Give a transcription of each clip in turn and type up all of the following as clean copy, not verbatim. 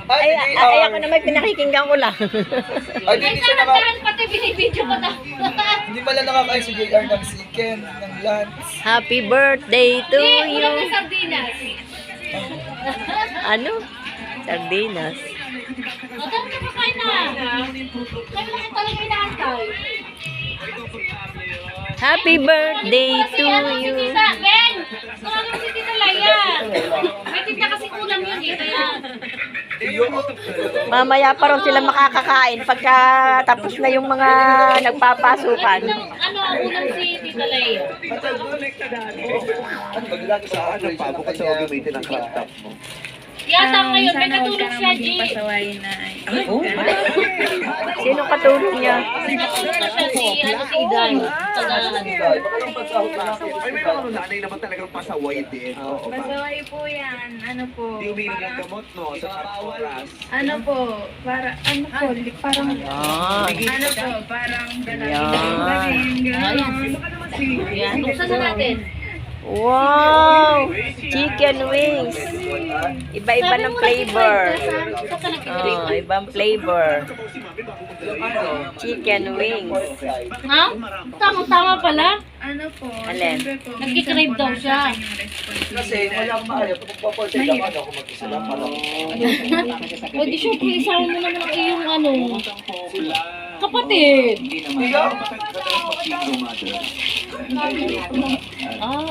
Ay, ako naman pinakikinggan ko lang. Ay, hindi siya naka... Pati binibidyo ko na. Hindi pala nakakain si JR ng chicken, ng lunch. Happy birthday to Hindi, ulam you. ng sardinas. Ano? Sardinas. O, tara na kakain na. Kami lang talaga inaantay. Happy birthday to Si you. Tita, Ben! Tawagin mo si Tita Laia. May tinda kasi ulam yun eh, kaya... Mamaya pa raw sila makakakain pagka tapos na yung mga nagpapasukan. Ano ang ulam si Tita Laia? Ano, maglagi sa Ano pa, bukod sa gamitin ang crop top mo. Yata ngayon, may katulog siya, G. Sino katulong niya? Katulog na siya si Iday. Ay, baka yung pagsahod na natin. Ay, may mga nanay naman talagang pasaway din. Oo, ba? Pasaway po yan. Ano po? Hindi umiinom ng gamot, no? Sa oras. Ano po? Para, ano po? Parang, Yan. ano po? Parang Yan. Yan, buksan na natin. Wow! Chicken wings. Iba-iba ng flavor. Oh, ibang flavor. Chicken wings. Ha? Tama-tama pala. ano po? Alin? Siyempre po, Nagkikrave daw siya. Kasi wala akong maaari. Pagpaporte lang ako mag-isa lang. O di syempre, isama mo naman ang iyong ano. Kapatid. Oo,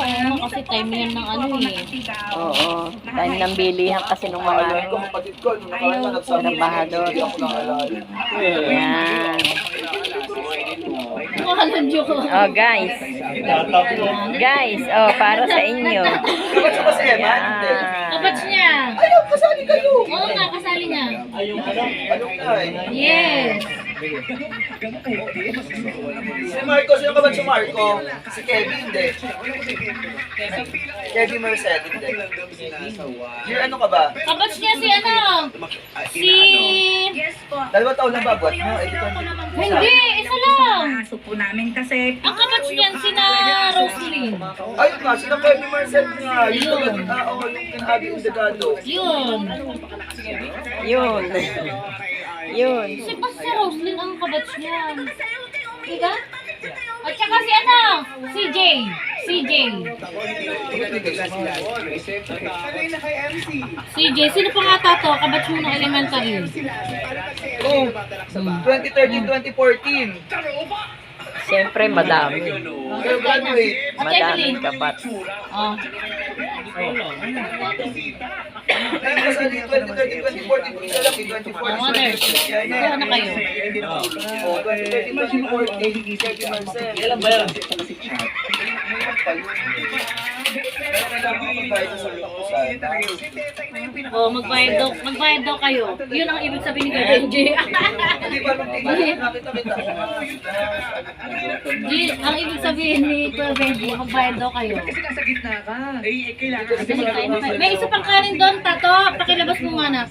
kasi time yan ng ano eh. Oo. Time ng bilihan kasi nung Ano mga ko kapatid ko, nung nakaraan na nagsabi, Trabahador. hindi ako naalala. Yan. Walang joke. Oh, guys. Guys, oh, para sa inyo. Kapag sa kasi Emma, hindi. Kapats niya. Ayaw, kasali kayo. Oo nga, kasali niya. Anong na eh? Yes. Si Marco, sino ka ba si Marco? Si Kevin, hindi. Kevin Merced, hindi. Year ano ka ba? Kapats niya si ano? Si... yes po. 2 taon na ba? Buat mo? Eh, ito Hindi, isa lang. Aso po namin kasi Ang kapats niyan, sina Roslyn. ayun nga, sila Kevin Merced nga. Yung yung kinabi yung degado. Yun. Yun. Yun. Si pa si Roslyn ang kabats niya. Diba? At saka si ano? CJ. CJ. CJ, sino pa nga tato? Kabats mo ng elementary. Oh, 2013-2014. Siyempre, madami. Kayo graduate. At Madaming Evelyn. kapat. Oh. Kaya kasali 2013-2014. Hindi na lang, 2014. Mga nurse. Ito na kayo. Oh, 2013-2014. Kevin Merced. Kailan ba yan? Oh, magbayad daw kayo. Yun ang ibig sabihin ni Benji. Hindi ba nung tingin nakita-kita? Ang ibig sabihin ni Kuya Benji, magbayad daw kayo. Eh, kailangan. May isa pang kanin doon, tato. Pakilabas mo nga na.